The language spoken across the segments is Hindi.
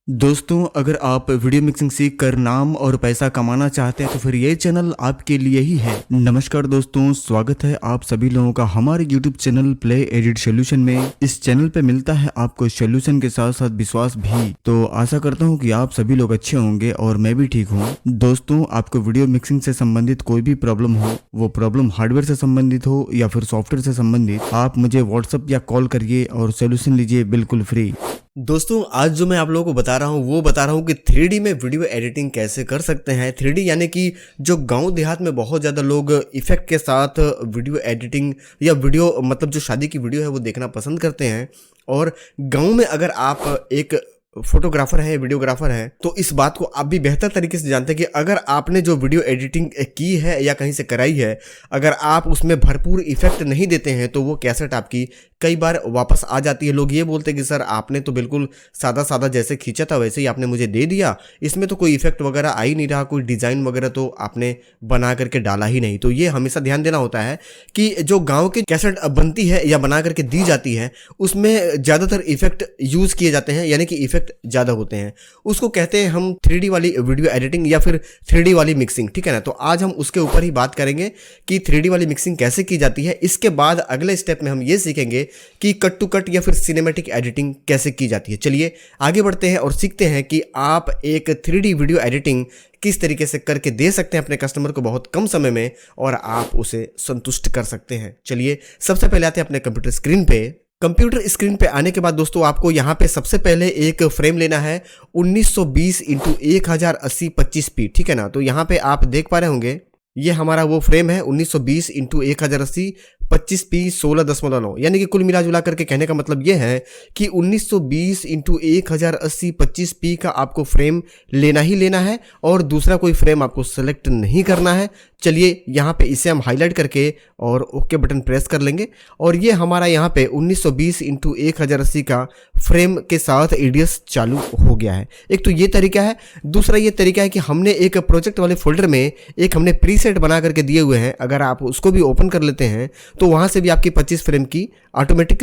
दोस्तों, अगर आप वीडियो मिक्सिंग सीख कर नाम और पैसा कमाना चाहते हैं तो फिर ये चैनल आपके लिए ही है। नमस्कार दोस्तों, स्वागत है आप सभी लोगों का हमारे YouTube channel play edit solution में। इस चैनल पे मिलता है आपको सोल्यूशन के साथ साथ विश्वास भी। तो आशा करता हूँ कि आप सभी लोग अच्छे होंगे और मैं भी ठीक हूँ। दोस्तों, आपको वीडियो मिक्सिंग से संबंधित कोई भी प्रॉब्लम हो, वो प्रॉब्लम हार्डवेयर से संबंधित हो या फिर सॉफ्टवेयर से संबंधित, आप मुझे व्हाट्सएप या कॉल करिए और सोल्यूशन लीजिए बिल्कुल फ्री। दोस्तों, आज जो मैं आप लोगों को बता रहा हूँ कि 3D में वीडियो एडिटिंग कैसे कर सकते हैं। 3D यानी कि जो गांव देहात में बहुत ज़्यादा लोग इफेक्ट के साथ वीडियो एडिटिंग या वीडियो मतलब जो शादी की वीडियो है वो देखना पसंद करते हैं। और गांव में अगर आप एक फोटोग्राफर है, वीडियोग्राफर है, तो इस बात को आप भी बेहतर तरीके से जानते हैं कि अगर आपने जो वीडियो एडिटिंग की है या कहीं से कराई है, अगर आप उसमें भरपूर इफेक्ट नहीं देते हैं तो वो कैसेट आपकी कई बार वापस आ जाती है। लोग ये बोलते हैं कि सर आपने तो बिल्कुल सादा सादा जैसे खींचा था वैसे ही आपने मुझे दे दिया, इसमें तो कोई इफेक्ट वगैरह आ ही नहीं रहा, कोई डिज़ाइन वगैरह तो आपने बना करके डाला ही नहीं। तो ये हमेशा ध्यान देना होता है कि जो गाँव की कैसेट बनती है या बना करके दी जाती है उसमें ज़्यादातर इफेक्ट यूज़ किए जाते हैं, यानी कि इफेक्ट ज़्यादा होते हैं। उसको कहते हैं हम 3D वाली वीडियो एडिटिंग या फिर 3D वाली मिक्सिंग, ठीक है ना। तो आज हम उसके ऊपर ही बात करेंगे कि 3D वाली मिक्सिंग कैसे की जाती है। इसके बाद अगले स्टेप में हम ये सीखेंगे कि कट टू कट या फिर सिनेमैटिक एडिटिंग कैसे की जाती है। चलिए आगे बढ़ते हैं और सीखते हैं कि आप एक 3D वीडियो एडिटिंग किस तरीके से करके दे सकते हैं अपने कस्टमर को बहुत कम समय में और आप उसे संतुष्ट कर सकते हैं। चलिए सबसे पहले आते हैं अपने कंप्यूटर स्क्रीन पे। कंप्यूटर स्क्रीन पे आने के बाद दोस्तों आपको यहाँ पे सबसे पहले एक फ्रेम लेना है 1920 इंटू 1080 25p, ठीक है ना। तो यहाँ पे आप देख पा रहे होंगे ये हमारा वो फ्रेम है 1920 इंटू 1080 25p 16.9, यानी कि कुल मिला जुला करके कहने का मतलब ये है कि 1920 इंटू 1080 25p का आपको फ्रेम लेना ही लेना है और दूसरा कोई फ्रेम आपको सेलेक्ट नहीं करना है। चलिए यहाँ पे इसे हम हाईलाइट करके और ओके बटन प्रेस कर लेंगे और ये हमारा यहाँ पे 1920 इंटू 1080 का फ्रेम के साथ एडीएस चालू हो गया है। एक तो ये तरीका है। दूसरा ये तरीका है कि हमने एक प्रोजेक्ट वाले फोल्डर में एक हमने प्रीसेट बना करके दिए हुए हैं, अगर आप उसको भी ओपन कर लेते हैं तो वहाँ से भी आपकी 25 फ्रेम की ऑटोमेटिक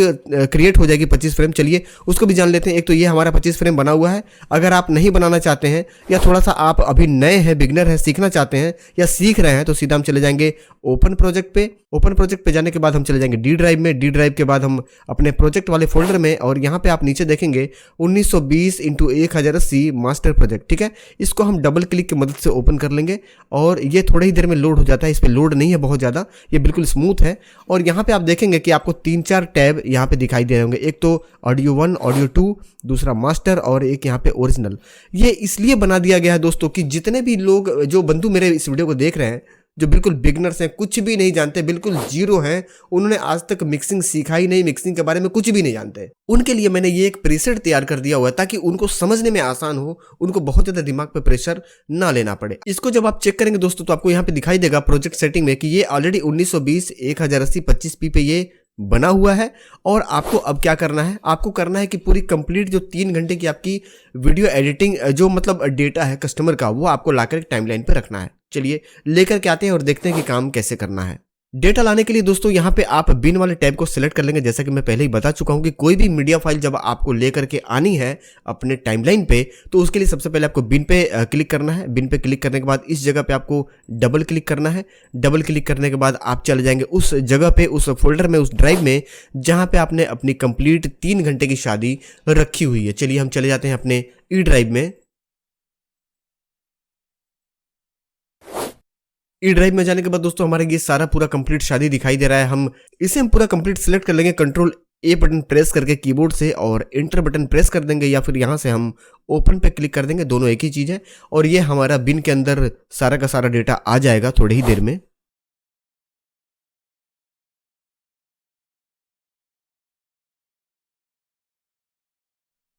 क्रिएट हो जाएगी 25 फ्रेम। चलिए उसको भी जान लेते हैं। एक तो ये हमारा 25 फ्रेम बना हुआ है। अगर आप नहीं बनाना चाहते हैं या थोड़ा सा आप अभी नए हैं, बिगनर हैं, सीखना चाहते हैं या सीख रहे हैं तो सीधा हम चले जाएंगे ओपन प्रोजेक्ट पे। ओपन प्रोजेक्ट पे जाने के बाद हम चले जाएंगे डी ड्राइव में। डी ड्राइव के बाद हम अपने प्रोजेक्ट वाले फोल्डर में और यहाँ पे आप नीचे देखेंगे 1920 इंटू 1080 मास्टर प्रोजेक्ट, ठीक है। इसको हम डबल क्लिक की मदद से ओपन कर लेंगे और ये थोड़ी ही देर में लोड हो जाता है। इस पर लोड नहीं है बहुत ज़्यादा, ये बिल्कुल स्मूथ है। और यहाँ पे आप देखेंगे कि आपको 3-4 टैब यहाँ पे दिखाई दे रहे होंगे। एक तो ऑडियो 1, ऑडियो 2, दूसरा मास्टर और एक यहाँ पे ओरिजिनल। ये इसलिए बना दिया गया है दोस्तों कि जितने भी लोग जो बंधु मेरे इस वीडियो को देख रहे हैं, जो बिल्कुल बिगनर्स हैं, कुछ भी नहीं जानते, बिल्कुल जीरो हैं, उन्होंने आज तक मिक्सिंग सीखा ही नहीं, मिक्सिंग के बारे में कुछ भी नहीं जानते, उनके लिए मैंने ये एक प्रीसेट तैयार कर दिया हुआ है ताकि उनको समझने में आसान हो, उनको बहुत ज़्यादा दिमाग पे प्रेशर ना लेना पड़े। इसको जब आप चेक करेंगे दोस्तों तो आपको यहाँ पे दिखाई देगा प्रोजेक्ट सेटिंग में कि ये ऑलरेडी 1920 1080 25p पे ये बना हुआ है। और आपको अब क्या करना है, आपको करना है कि पूरी कंप्लीट जो 3 घंटे की आपकी वीडियो एडिटिंग जो मतलब डेटा है कस्टमर का, वो आपको लाकर टाइमलाइन पे रखना है। चलिए लेकर के आते हैं और देखते हैं कि काम कैसे करना है। डेटा लाने के लिए दोस्तों यहाँ पे आप बिन वाले टैब को सिलेक्ट कर लेंगे। जैसा कि मैं पहले ही बता चुका हूँ कि कोई भी मीडिया फाइल जब आपको लेकर के आनी है अपने टाइमलाइन पे तो उसके लिए सबसे पहले आपको बिन पे क्लिक करना है। बिन पे क्लिक करने के बाद इस जगह पे आपको डबल क्लिक करना है। डबल क्लिक करने के बाद आप चले जाएंगे उस जगह पे, उस फोल्डर में, उस ड्राइव में जहाँ पे आपने अपनी कंप्लीट 3 घंटे की शादी रखी हुई है। चलिए हम चले जाते हैं अपने ई ड्राइव में। ई ड्राइव में जाने के बाद दोस्तों हमारे ये सारा पूरा कंप्लीट शादी दिखाई दे रहा है। हम पूरा कंप्लीट सिलेक्ट कर लेंगे कंट्रोल ए बटन प्रेस करके कीबोर्ड से और एंटर बटन प्रेस कर देंगे या फिर यहाँ से हम ओपन पे क्लिक कर देंगे, दोनों एक ही चीज़ है। और ये हमारा बिन के अंदर सारा का सारा डेटा आ जाएगा थोड़ी ही देर में।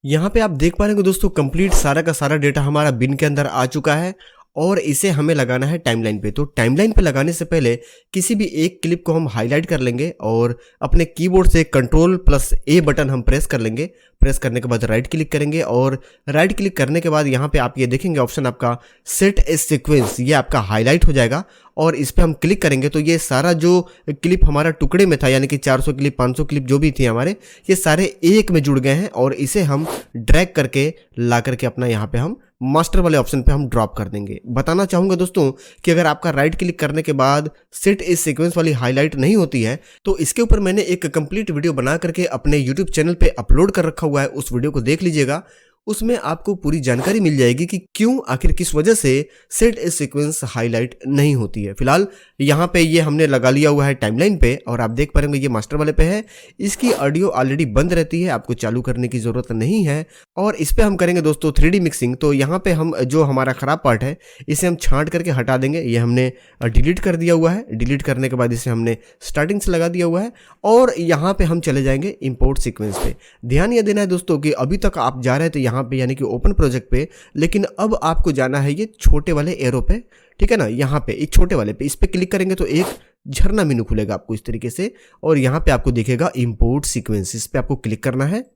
यहाँ पे आप देख पा रहे हैं दोस्तों कंप्लीट सारा का सारा डेटा हमारा बिन के अंदर आ चुका है। और इसे हमें लगाना है टाइमलाइन पे। तो टाइमलाइन पे लगाने से पहले किसी भी एक क्लिप को हम हाईलाइट कर लेंगे और अपने कीबोर्ड से Ctrl+A बटन हम प्रेस कर लेंगे। प्रेस करने के बाद राइट क्लिक करेंगे और राइट क्लिक करने के बाद यहाँ पे आप ये देखेंगे ऑप्शन आपका सेट ए सीक्वेंस, ये आपका हाईलाइट हो जाएगा और इस पे हम क्लिक करेंगे तो ये सारा जो क्लिप हमारा टुकड़े में था, यानी कि 400 क्लिप 500 क्लिप जो भी थी हमारे, ये सारे एक में जुड़ गए हैं और इसे हम ड्रैग करके ला करके अपना यहाँ पे हम मास्टर वाले ऑप्शन पे हम ड्रॉप कर देंगे। बताना चाहूंगा दोस्तों कि अगर आपका राइट क्लिक करने के बाद सेट इस सीक्वेंस वाली हाईलाइट नहीं होती है तो इसके ऊपर मैंने एक कंप्लीट वीडियो बना करके अपने यूट्यूब चैनल पे अपलोड कर रखा हुआ है, उस वीडियो को देख लीजिएगा। उसमें आपको पूरी जानकारी मिल जाएगी कि क्यों आखिर किस वजह से सेट ए सीक्वेंस हाईलाइट नहीं होती है। फिलहाल यहाँ पे ये हमने लगा लिया हुआ है टाइमलाइन पे और आप देख पाएंगे ये मास्टर वाले पे है। इसकी ऑडियो ऑलरेडी बंद रहती है, आपको चालू करने की जरूरत नहीं है। और इस पे हम करेंगे दोस्तों 3D मिक्सिंग। तो यहाँ पे हम जो हमारा खराब पार्ट है इसे हम छांट करके हटा देंगे। ये हमने डिलीट कर दिया हुआ है। डिलीट करने के बाद इसे हमने स्टार्टिंग से लगा दिया हुआ है और यहाँ पे हम चले जाएंगे इंपोर्ट सीक्वेंस पे। ध्यान यह देना है दोस्तों कि अभी तक आप जा रहे थे यहाँ पे यानी कि ओपन प्रोजेक्ट पे, लेकिन अब आपको जाना है ये छोटे वाले एरो पे, ठीक है ना। यहाँ पे एक छोटे वाले पे इस पे क्लिक करेंगे तो एक झरना मेनू खुलेगा आपको इस तरीके से और यहाँ पे आपको दिखेगा इंपोर्ट सीक्वेंस, इस पे आपको क्लिक करना है।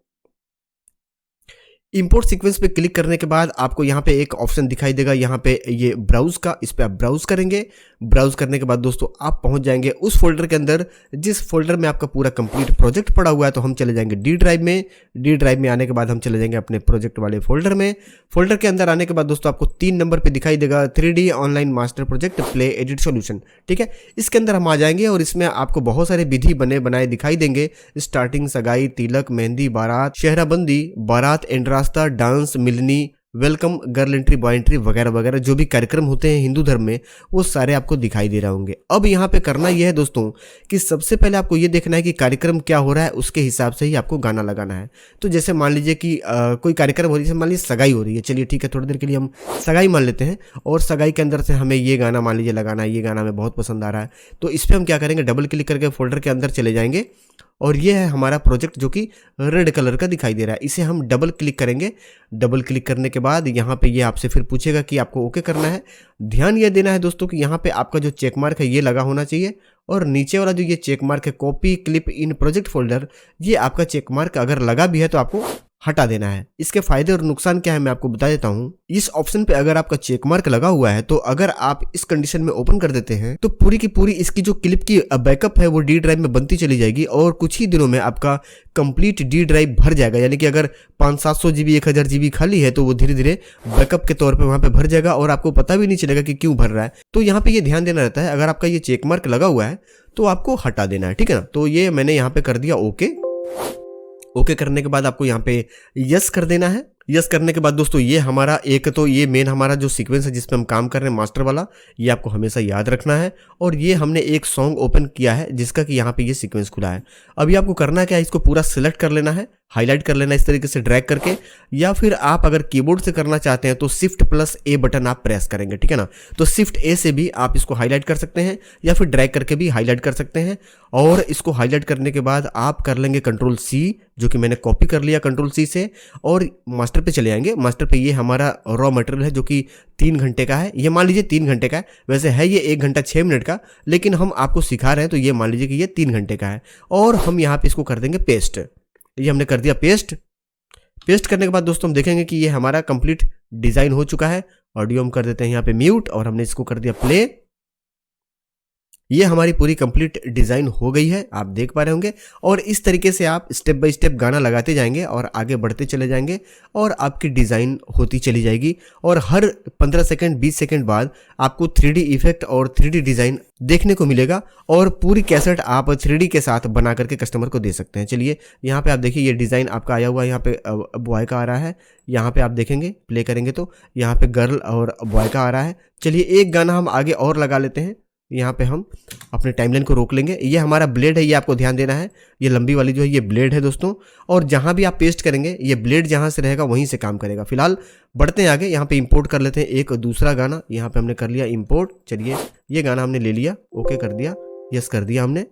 इंपोर्ट सीक्वेंस पे क्लिक करने के बाद आपको यहाँ पे एक ऑप्शन दिखाई देगा, यहाँ पे ये ब्राउज का, इस पे आप ब्राउज करेंगे। ब्राउज करने के बाद दोस्तों आप पहुंच जाएंगे उस फोल्डर के अंदर जिस फोल्डर में आपका पूरा कंप्लीट प्रोजेक्ट पड़ा हुआ है। तो हम चले जाएंगे डी ड्राइव में। डी ड्राइव में आने के बाद हम चले जाएंगे अपने प्रोजेक्ट वाले फोल्डर में। फोल्डर के अंदर आने के बाद दोस्तों आपको 3 नंबर पे दिखाई देगा 3D online master project play edit solution, ठीक है। इसके अंदर हम आ जाएंगे और इसमें आपको बहुत सारे विधि बने बनाए दिखाई देंगे। स्टार्टिंग, सगाई, तिलक, मेहंदी, बारात, शहराबंदी, बारात एंड रास्ता, डांस, मिलनी, welcome, girl entry, boy entry वगैरह वगैरह जो भी कार्यक्रम होते हैं हिंदू धर्म में वो सारे आपको दिखाई दे रहे होंगे। अब यहाँ पे करना यह है दोस्तों कि सबसे पहले आपको ये देखना है कि कार्यक्रम क्या हो रहा है, उसके हिसाब से ही आपको गाना लगाना है। तो जैसे मान लीजिए कि कोई कार्यक्रम हो रही है, मान लीजिए सगाई हो रही है, चलिए ठीक है थोड़ी देर के लिए हम सगाई मान लेते हैं और सगाई के अंदर से हमें ये गाना मान लीजिए लगाना है, ये गाना हमें बहुत पसंद आ रहा है। तो इस पर हम क्या करेंगे, डबल क्लिक करके फोल्डर के अंदर चले जाएंगे और ये है हमारा प्रोजेक्ट जो कि रेड कलर का दिखाई दे रहा है। इसे हम डबल क्लिक करेंगे। डबल क्लिक करने के बाद यहाँ पे ये आपसे फिर पूछेगा कि आपको ओके करना है। ध्यान ये देना है दोस्तों कि यहाँ पे आपका जो चेक मार्क है ये लगा होना चाहिए और नीचे वाला जो ये चेक मार्क है कॉपी क्लिप इन प्रोजेक्ट फोल्डर, ये आपका चेक मार्क अगर लगा भी है तो आपको हटा देना है। इसके फायदे और नुकसान क्या है मैं आपको बता देता हूँ। इस ऑप्शन पे अगर आपका चेक मार्क लगा हुआ है तो अगर आप इस कंडीशन में ओपन कर देते हैं तो पूरी की पूरी इसकी जो क्लिप की बैकअप है वो डी ड्राइव में बनती चली जाएगी और कुछ ही दिनों में आपका कंप्लीट डी ड्राइव भर जाएगा। यानी कि अगर 500-700 GB 1000 GB खाली है तो वो धीरे धीरे बैकअप के तौर पे वहां पे भर जाएगा और आपको पता भी नहीं चलेगा कि क्यों भर रहा है। तो यहाँ पे ये ध्यान देना रहता है, अगर आपका ये चेक मार्क लगा हुआ है तो आपको हटा देना है, ठीक है ना। तो ये मैंने यहाँ पे कर दिया ओके। ओके करने के बाद आपको यहाँ पे यस कर देना है। यस करने के बाद दोस्तों ये हमारा एक तो ये मेन हमारा जो सीक्वेंस है जिस पे हम काम कर रहे हैं मास्टर वाला, ये आपको हमेशा याद रखना है। और ये हमने एक सॉन्ग ओपन किया है जिसका कि यहाँ पे ये सीक्वेंस खुला है। अभी आपको करना क्या है, इसको पूरा सिलेक्ट कर लेना है, हाईलाइट कर लेना इस तरीके से ड्रैग करके, या फिर आप अगर कीबोर्ड से करना चाहते हैं तो Shift+A बटन आप प्रेस करेंगे, ठीक है ना। तो Shift+A से भी आप इसको हाईलाइट कर सकते हैं या फिर ड्रैग करके भी हाईलाइट कर सकते हैं। और इसको हाईलाइट करने के बाद आप कर लेंगे Ctrl+C, जो कि मैंने कॉपी कर लिया Ctrl+C से, और मास्टर पे चले जाएंगे। मास्टर पे ये हमारा रॉ मटेरियल है जो कि 3 घंटे का है। ये मान लीजिए 3 घंटे का है, वैसे है ये 1 घंटा 6 मिनट का, लेकिन हम आपको सिखा रहे हैं तो ये मान लीजिए कि ये 3 घंटे का है। और हम यहाँ पे इसको कर देंगे पेस्ट। ये हमने कर दिया पेस्ट। पेस्ट करने के बाद दोस्तों हम देखेंगे कि ये हमारा कंप्लीट डिजाइन हो चुका है। ऑडियो हम कर देते हैं यहाँ पे म्यूट और हमने इसको कर दिया प्ले। ये हमारी पूरी कंप्लीट डिजाइन हो गई है, आप देख पा रहे होंगे। और इस तरीके से आप स्टेप बाय स्टेप गाना लगाते जाएंगे और आगे बढ़ते चले जाएंगे और आपकी डिजाइन होती चली जाएगी। और हर 15 सेकंड 20 सेकंड बाद आपको 3D इफेक्ट और 3D डिजाइन देखने को मिलेगा और पूरी कैसेट आप 3D के साथ बना करके कस्टमर को दे सकते हैं। चलिए यहाँ पे आप देखिए ये डिजाइन आपका आया हुआ है, यहाँ पे बॉय का आ रहा है। यहाँ पे आप देखेंगे प्ले करेंगे तो यहाँ पे गर्ल और बॉय का आ रहा है। चलिए एक गाना हम आगे और लगा लेते हैं। यहाँ पे हम अपने टाइमलाइन को रोक लेंगे। ये हमारा ब्लेड है, ये आपको ध्यान देना है। ये लंबी वाली जो है ये ब्लेड है दोस्तों, और जहाँ भी आप पेस्ट करेंगे ये ब्लेड जहाँ से रहेगा वहीं से काम करेगा। फिलहाल बढ़ते हैं आगे। यहाँ पे इंपोर्ट कर लेते हैं एक दूसरा गाना। यहाँ पे हमने कर लिया इंपोर्ट। चलिए ये गाना हमने ले लिया, ओके कर दिया, यस कर दिया हमने।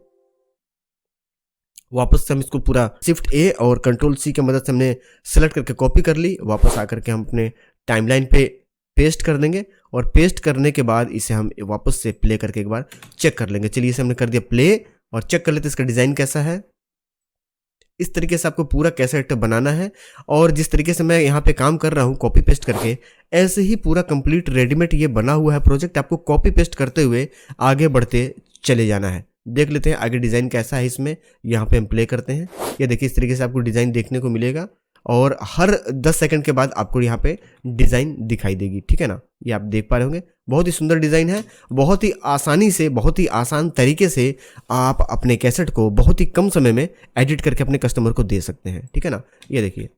वापस से हम इसको पूरा Shift+A और Ctrl+C की मदद से हमने सेलेक्ट करके कॉपी कर ली। वापस आकर के हम अपने टाइमलाइन पे पेस्ट कर देंगे और पेस्ट करने के बाद इसे हम वापस से प्ले करके एक बार चेक कर लेंगे। चलिए इसे हमने कर दिया प्ले और चेक कर लेते इसका डिज़ाइन कैसा है। इस तरीके से आपको पूरा कैसेट बनाना है और जिस तरीके से मैं यहाँ पे काम कर रहा हूँ कॉपी पेस्ट करके, ऐसे ही पूरा कंप्लीट रेडीमेड ये बना हुआ है प्रोजेक्ट। आपको कॉपी पेस्ट करते हुए आगे बढ़ते चले जाना है। देख लेते हैं आगे डिज़ाइन कैसा है इसमें। यहाँ पे हम प्ले करते हैं, ये देखिए इस तरीके से आपको डिज़ाइन देखने को मिलेगा और हर 10 सेकंड के बाद आपको यहाँ पे डिज़ाइन दिखाई देगी, ठीक है ना। ये आप देख पा रहे होंगे, बहुत ही सुंदर डिज़ाइन है। बहुत ही आसानी से, बहुत ही आसान तरीके से आप अपने कैसेट को बहुत ही कम समय में एडिट करके अपने कस्टमर को दे सकते हैं, ठीक है ना। ये देखिए,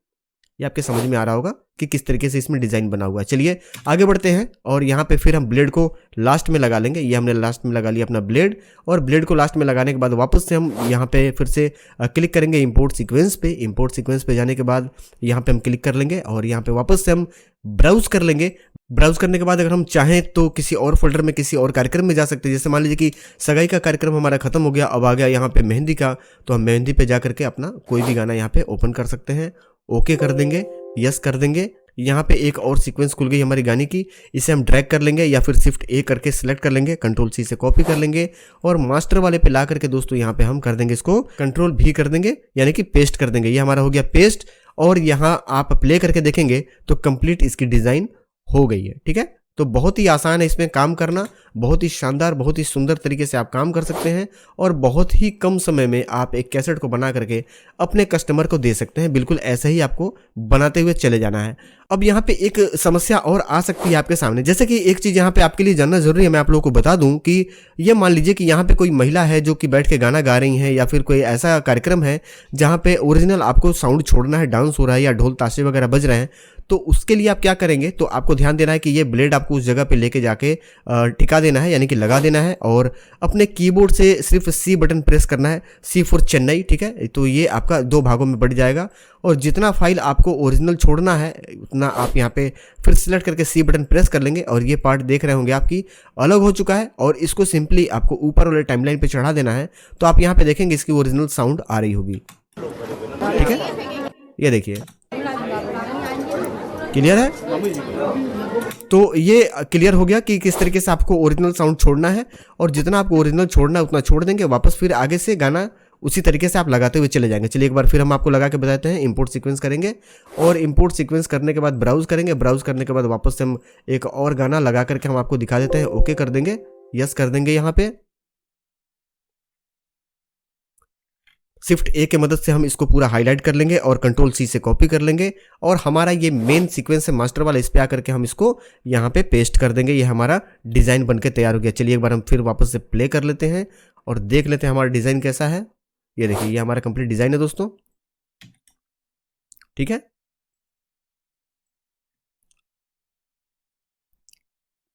ये आपके समझ में आ रहा होगा कि किस तरीके से इसमें डिज़ाइन बना हुआ है। चलिए आगे बढ़ते हैं और यहाँ पे फिर हम ब्लेड को लास्ट में लगा लेंगे। ये हमने लास्ट में लगा लिया अपना ब्लेड और ब्लेड को लास्ट में लगाने के बाद वापस से हम यहाँ पे फिर से क्लिक करेंगे इंपोर्ट सीक्वेंस पे। इंपोर्ट सीक्वेंस पे जाने के बाद यहाँ पे हम क्लिक कर लेंगे और यहाँ पे वापस से हम ब्राउज कर लेंगे। ब्राउज करने के बाद अगर हम चाहें तो किसी और फोल्डर में किसी और कार्यक्रम में जा सकते हैं। जैसे मान लीजिए कि सगाई का कार्यक्रम हमारा खत्म हो गया, अब आ गया यहाँ पे मेहंदी का, तो हम मेहंदी पे जा करके अपना कोई भी गाना यहाँ पे ओपन कर सकते हैं। ओके कर देंगे, यस कर देंगे। यहाँ पे एक और सीक्वेंस खुल गई हमारी गाने की, इसे हम ड्रैग कर लेंगे या फिर शिफ्ट ए करके सिलेक्ट कर लेंगे, कंट्रोल सी से कॉपी कर लेंगे और मास्टर वाले पे ला करके दोस्तों यहाँ पे हम कर देंगे इसको कंट्रोल भी कर देंगे, यानी कि पेस्ट कर देंगे। ये हमारा हो गया पेस्ट और यहाँ आप प्ले करके देखेंगे तो कंप्लीट इसकी डिज़ाइन हो गई है, ठीक है। तो बहुत ही आसान है इसमें काम करना, बहुत ही शानदार, बहुत ही सुंदर तरीके से आप काम कर सकते हैं और बहुत ही कम समय में आप एक कैसेट को बना करके अपने कस्टमर को दे सकते हैं। बिल्कुल ऐसे ही आपको बनाते हुए चले जाना है। अब यहाँ पे एक समस्या और आ सकती है आपके सामने, जैसे कि एक चीज़ यहाँ पे आपके लिए जानना जरूरी है। मैं आप लोगों को बता दूं कि ये मान लीजिए कि यहाँ पे कोई महिला है जो कि बैठ के गाना गा रही है या फिर कोई ऐसा कार्यक्रम है जहाँ पे ओरिजिनल आपको साउंड छोड़ना है, डांस हो रहा है या ढोल ताशे वगैरह बज रहे हैं, तो उसके लिए आप क्या करेंगे, तो आपको ध्यान देना है कि ये ब्लेड आपको उस जगह पे लेके जाके टिका देना है, यानी कि लगा देना है और अपने कीबोर्ड से सिर्फ सी बटन प्रेस करना है, सी फॉर चेन्नई, ठीक है। तो ये आपका 2 भागों में बढ़ जाएगा और जितना फाइल आपको ओरिजिनल छोड़ना है उतना आप यहाँ पे फिर सिलेक्ट करके सी बटन प्रेस कर लेंगे और ये पार्ट देख रहे होंगे आपकी अलग हो चुका है और इसको सिंपली आपको ऊपर वाले टाइमलाइन पे चढ़ा देना है। तो आप यहाँ पे देखेंगे इसकी ओरिजिनल साउंड आ रही होगी, ठीक है। ये देखिए क्लियर है। तो ये क्लियर हो गया कि किस तरीके से आपको ओरिजिनल साउंड छोड़ना है और जितना आपको ओरिजिनल छोड़ना है उतना छोड़ देंगे, वापस फिर आगे से गाना उसी तरीके से आप लगाते हुए चले जाएंगे। चलिए एक बार फिर हम आपको लगा के बताते हैं। इंपोर्ट सीक्वेंस करेंगे और इंपोर्ट सीक्वेंस करने के बाद ब्राउज करेंगे। ब्राउज करने के बाद वापस से हम एक और गाना लगा करके हम आपको दिखा देते हैं। ओके कर देंगे, यस कर देंगे। यहाँ पे शिफ्ट ए के मदद से हम इसको पूरा हाईलाइट कर लेंगे और कंट्रोल सी से कॉपी कर लेंगे और हमारा ये मेन सीक्वेंस है मास्टर वाला, इस पे आकर के हम इसको यहाँ पे पेस्ट कर देंगे। ये हमारा डिज़ाइन बनके तैयार हो गया। चलिए एक बार हम फिर वापस से प्ले कर लेते हैं और देख लेते हैं हमारा डिज़ाइन कैसा है। ये देखिए, ये हमारा कंप्लीट डिज़ाइन है दोस्तों, ठीक है।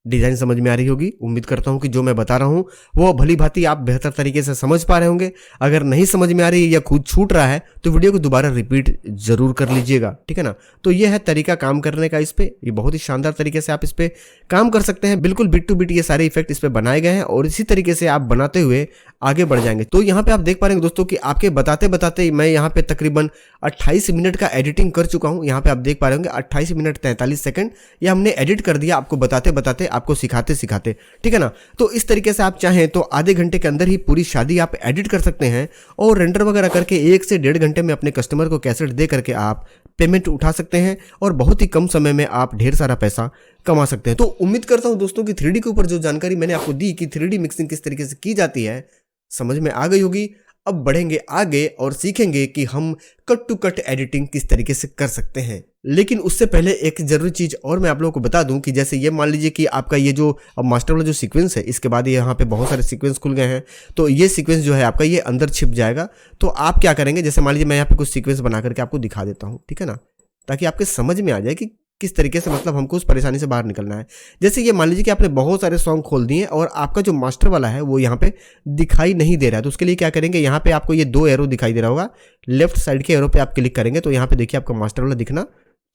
डिज़ाइन समझ में आ रही होगी। उम्मीद करता हूं कि जो मैं बता रहा हूं वो भली भांति आप बेहतर तरीके से समझ पा रहे होंगे। अगर नहीं समझ में आ रही है या खुद छूट रहा है तो वीडियो को दोबारा रिपीट जरूर कर लीजिएगा, ठीक है ना। तो ये है तरीका काम करने का इस पे। ये बहुत ही शानदार तरीके से आप इस पे काम कर सकते हैं। बिल्कुल बिट टू बिट ये सारे इफेक्ट इस पे बनाए गए हैं और इसी तरीके से आप बनाते हुए आगे बढ़ जाएंगे। तो यहाँ पे आप देख पा रहे हैं दोस्तों कि आपके बताते बताते मैं यहाँ पे तकरीबन 28 मिनट का एडिटिंग कर चुका हूँ। यहाँ पे आप देख पा रहे होंगे 28 मिनट 43 सेकंड ये हमने एडिट कर दिया, आपको बताते बताते, आपको सिखाते सिखाते, ठीक है ना। तो इस तरीके से आप चाहें तो आधे घंटे के अंदर ही पूरी शादी आप एडिट कर सकते हैं और रेंडर वगैरह करके 1 से 1.5 घंटे में अपने कस्टमर को कैसेट दे करके आप पेमेंट उठा सकते हैं और बहुत ही कम समय में आप ढेर सारा पैसा कमा सकते हैं। तो उम्मीद करता हूं दोस्तों कि 3D के ऊपर जो जानकारी मैंने आपको दी कि 3D मिक्सिंग किस तरीके से की जाती है समझ में आ गई होगी। अब बढ़ेंगे आगे और सीखेंगे कि हम कट टू कट एडिटिंग किस तरीके से कर सकते हैं। लेकिन उससे पहले एक जरूरी चीज और मैं आप लोगों को बता दूं कि जैसे ये मान लीजिए कि आपका ये जो मास्टर वाला जो सीक्वेंस है, इसके बाद ये यहाँ पे बहुत सारे सीक्वेंस खुल गए हैं, तो ये सीक्वेंस जो है आपका ये अंदर छिप जाएगा। तो आप क्या करेंगे, जैसे मान लीजिए मैं यहाँ पे कुछ सीक्वेंस बना करके आपको दिखा देता हूँ, ठीक है ना, ताकि आपके समझ में आ जाए कि किस तरीके से मतलब हमको उस परेशानी से बाहर निकलना है। जैसे ये मान लीजिए कि आपने बहुत सारे सॉन्ग खोल दिए और आपका जो मास्टर वाला है वो यहाँ पे दिखाई नहीं दे रहा है, तो उसके लिए क्या करेंगे, यहाँ पे आपको ये 2 एरो दिखाई दे रहा होगा, लेफ्ट साइड के एरो पे आप क्लिक करेंगे तो यहाँ पे देखिए आपका मास्टर वाला दिखना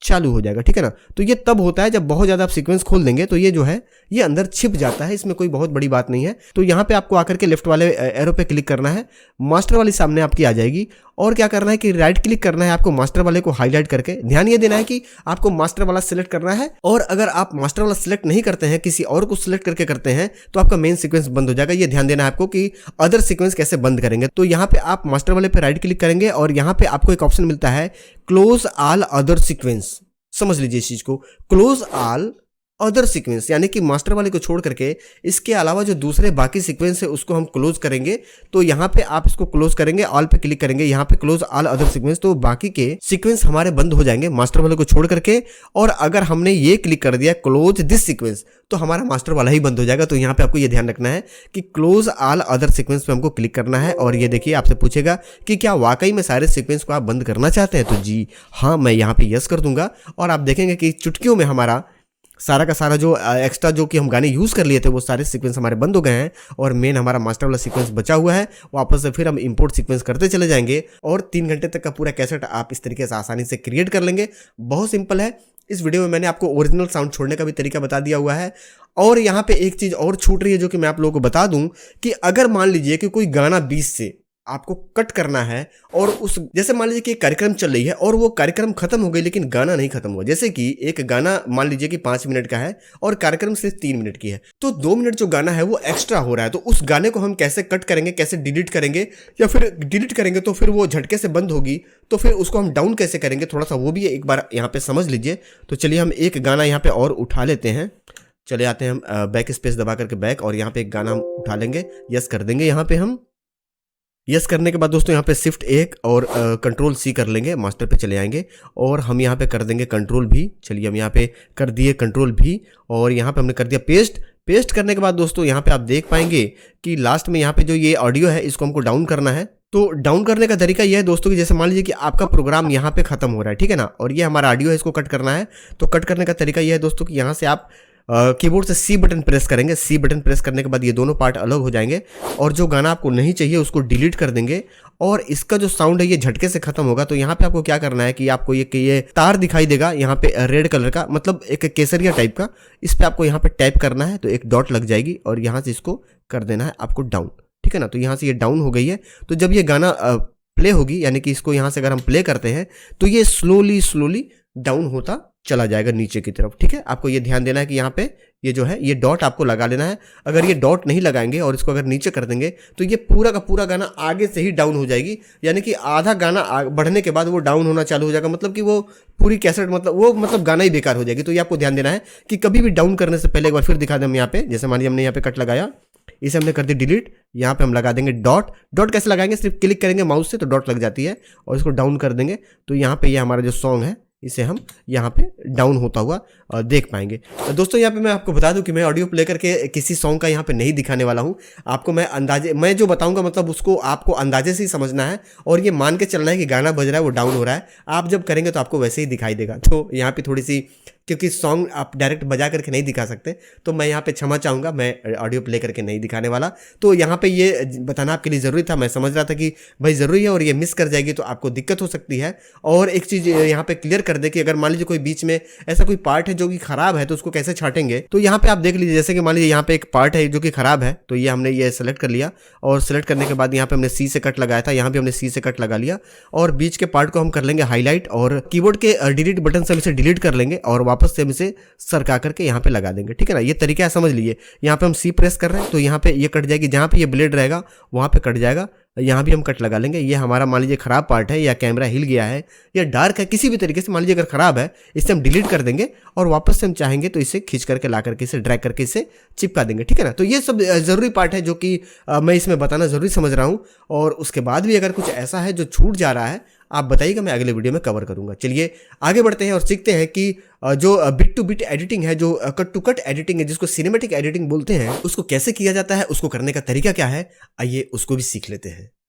चालू हो जाएगा, ठीक है ना। तो ये तब होता है जब बहुत ज़्यादा आप सीक्वेंस खोल देंगे तो ये जो है ये अंदर छिप जाता है, इसमें कोई बहुत बड़ी बात नहीं है। तो यहाँ पे आपको आकर के लेफ्ट वाले एरो पे क्लिक करना है, मास्टर वाली सामने आपकी आ जाएगी और क्या करना है कि राइट क्लिक करना है आपको मास्टर वाले को हाईलाइट करके। ध्यान ये देना है कि आपको मास्टर वाला सिलेक्ट करना है, और अगर आप मास्टर वाला सिलेक्ट नहीं करते हैं, किसी और को सिलेक्ट करके करते हैं, तो आपका मेन सीक्वेंस बंद हो जाएगा। ये ध्यान देना है आपको कि अदर सीक्वेंस कैसे बंद करेंगे। तो यहाँ पे आप मास्टर वाले पे राइट क्लिक करेंगे और यहाँ पे आपको एक ऑप्शन मिलता है क्लोज ऑल अदर सीक्वेंस। समझ लीजिए इस चीज को, क्लोज ऑल अदर सीक्वेंस यानी कि मास्टर वाले को छोड़ करके इसके अलावा जो दूसरे बाकी सीक्वेंस है उसको हम क्लोज करेंगे। तो यहाँ पे आप इसको क्लोज करेंगे, ऑल पे क्लिक करेंगे, यहाँ पे क्लोज ऑल अदर सीक्वेंस, तो बाकी के सीक्वेंस हमारे बंद हो जाएंगे मास्टर वाले को छोड़ करके। और अगर हमने ये क्लिक कर दिया क्लोज दिस सीक्वेंस, तो हमारा मास्टर वाला ही बंद हो जाएगा। तो यहाँ पे आपको ये ध्यान रखना है कि क्लोज ऑल अदर सीक्वेंस पे हमको क्लिक करना है। और ये देखिए आपसे पूछेगा कि क्या वाकई में सारे सीक्वेंस को आप बंद करना चाहते हैं, तो जी हाँ, मैं यहाँ पे यस कर दूंगा। और आप देखेंगे कि चुटकियों में हमारा सारा का सारा जो एक्स्ट्रा जो कि हम गाने यूज़ कर लिए थे वो सारे सीक्वेंस हमारे बंद हो गए हैं, और मेन हमारा मास्टर वाला सीक्वेंस बचा हुआ है। वापस से फिर हम इंपोर्ट सीक्वेंस करते चले जाएंगे और 3 घंटे तक का पूरा कैसेट आप इस तरीके से आसानी से क्रिएट कर लेंगे। बहुत सिंपल है। इस वीडियो में मैंने आपको ओरिजिनल साउंड छोड़ने का भी तरीका बता दिया हुआ है। और यहाँ पे एक चीज़ और छूट रही है जो कि मैं आप लोगों को बता दूं कि अगर मान लीजिए कि कोई गाना 20 से आपको कट करना है, और उस जैसे मान लीजिए कि एक कार्यक्रम चल रही है और वो कार्यक्रम खत्म हो गई लेकिन गाना नहीं खत्म हुआ। जैसे कि एक गाना मान लीजिए कि 5 मिनट का है और कार्यक्रम सिर्फ 3 मिनट की है, तो 2 मिनट जो गाना है वो एक्स्ट्रा हो रहा है। तो उस गाने को हम कैसे कट करेंगे, कैसे डिलीट करेंगे, या फिर डिलीट करेंगे तो फिर वो झटके से बंद होगी, तो फिर उसको हम डाउन कैसे करेंगे, थोड़ा सा वो भी एक बार यहाँ पे समझ लीजिए। तो चलिए हम एक गाना यहाँ पे और उठा लेते हैं। चले आते हैं हम बैक स्पेस दबा करके बैक, और यहाँ पे एक गाना हम उठा लेंगे, यस कर देंगे। यहाँ पे हम यस करने के बाद दोस्तों यहाँ पे शिफ्ट 1 और कंट्रोल C कर लेंगे, मास्टर पे चले आएंगे और हम यहाँ पे कर देंगे कंट्रोल V। चलिए हम यहाँ पे कर दिए कंट्रोल V, और यहाँ पे हमने कर दिया पेस्ट। पेस्ट करने के बाद दोस्तों यहाँ पे आप देख पाएंगे कि लास्ट में यहाँ पे जो ये ऑडियो है इसको हमको डाउन करना है। तो डाउन करने का तरीका यह है दोस्तों कि जैसे मान लीजिए कि आपका प्रोग्राम यहाँ पे खत्म हो रहा है, ठीक है ना, और ये हमारा ऑडियो है, इसको कट करना है। तो कट करने का तरीका यह है दोस्तों कि यहाँ से आप कीबोर्ड से C बटन प्रेस करेंगे। C बटन प्रेस करने के बाद ये दोनों पार्ट अलग हो जाएंगे, और जो गाना आपको नहीं चाहिए उसको डिलीट कर देंगे, और इसका जो साउंड है ये झटके से खत्म होगा। तो यहाँ पे आपको क्या करना है कि आपको ये तार दिखाई देगा यहाँ पे रेड कलर का, मतलब एक केसरिया टाइप का, इस पे आपको यहाँ पे टैप करना है तो एक डॉट लग जाएगी, और यहाँ से इसको कर देना है आपको डाउन, ठीक है ना। तो यहाँ से ये डाउन हो गई है। तो जब ये गाना प्ले होगी, यानी कि इसको यहाँ से अगर हम प्ले करते हैं तो ये स्लोली डाउन होता चला जाएगा नीचे की तरफ, ठीक है। आपको ये ध्यान देना है कि यहाँ पे ये जो है ये डॉट आपको लगा लेना है। अगर ये डॉट नहीं लगाएंगे और इसको अगर नीचे कर देंगे तो ये पूरा का पूरा गाना आगे से ही डाउन हो जाएगी, यानी कि आधा गाना बढ़ने के बाद वो डाउन होना चालू हो जाएगा, मतलब कि वो पूरी कैसेट मतलब गाना ही बेकार हो जाएगी। तो ये आपको ध्यान देना है कि कभी भी डाउन करने से पहले एक बार फिर दिखा दें हम यहाँ पे, जैसे मान लीजिए हमने यहाँ पे कट लगाया, इसे हमने कर दी डिलीट, यहाँ पे हम लगा देंगे डॉट। डॉट कैसे लगाएंगे, सिर्फ क्लिक करेंगे माउस से तो डॉट लग जाती है, और इसको डाउन कर देंगे तो यहाँ पे ये हमारा जो सॉन्ग है इसे हम यहाँ पे डाउन होता हुआ देख पाएंगे। दोस्तों यहाँ पे मैं आपको बता दूं कि मैं ऑडियो प्ले करके किसी सॉन्ग का यहाँ पे नहीं दिखाने वाला हूँ आपको। मैं जो बताऊंगा मतलब उसको आपको अंदाजे से ही समझना है, और ये मान के चलना है कि गाना बज रहा है वो डाउन हो रहा है। आप जब करेंगे तो आपको वैसे ही दिखाई देगा। तो यहाँ पे थोड़ी सी, क्योंकि सॉन्ग आप डायरेक्ट बजा करके नहीं दिखा सकते, तो मैं यहाँ पे क्षमा चाहूँगा, मैं ऑडियो प्ले करके नहीं दिखाने वाला। तो यहाँ पे ये बताना आपके लिए ज़रूरी था। मैं समझ रहा था कि भाई ज़रूरी है और ये मिस कर जाएगी तो आपको दिक्कत हो सकती है। और एक चीज़ यहाँ पे क्लियर कर दे कि अगर मान लीजिए कोई बीच में ऐसा कोई पार्ट है जो कि ख़राब है तो उसको कैसे छाटेंगे। तो यहाँ पे आप देख लीजिए, जैसे कि मान लीजिए यहाँ पे एक पार्ट है जो कि ख़राब है, तो ये हमने ये सेलेक्ट कर लिया, और सेलेक्ट करने के बाद यहाँ पे हमने C से कट लगाया था, यहाँ पे हमने C से कट लगा लिया, और बीच के पार्ट को हम कर लेंगे हाईलाइट, और कीबोर्ड के डिलीट बटन से हम इसे डिलीट कर लेंगे और वापस से हम इसे सरका करके यहाँ पे लगा देंगे, ठीक है ना। ये तरीका है, समझ लीजिए। यहाँ पे हम C प्रेस कर रहे हैं तो यहाँ पे ये कट जाएगी, जहाँ पे ये ब्लेड रहेगा वहाँ पे कट जाएगा, यहाँ भी हम कट लगा लेंगे। ये हमारा मान लीजिए खराब पार्ट है, या कैमरा हिल गया है, या डार्क है, किसी भी तरीके से मान लीजिए अगर खराब है, इसे हम डिलीट कर देंगे और वापस से हम चाहेंगे तो इसे खींच करके ला करके इसे ड्रैग करके इसे चिपका देंगे, ठीक है ना। तो ये सब ज़रूरी पार्ट है जो कि मैं इसमें बताना ज़रूरी समझ रहा हूँ। और उसके बाद भी अगर कुछ ऐसा है जो छूट जा रहा है आप बताइएगा, मैं अगले वीडियो में कवर करूंगा। चलिए आगे बढ़ते हैं और सीखते हैं कि जो बिट टू बिट एडिटिंग है, जो कट टू कट एडिटिंग है, जिसको सिनेमैटिक एडिटिंग बोलते हैं, उसको कैसे किया जाता है, उसको करने का तरीका क्या है, आइए उसको भी सीख लेते हैं।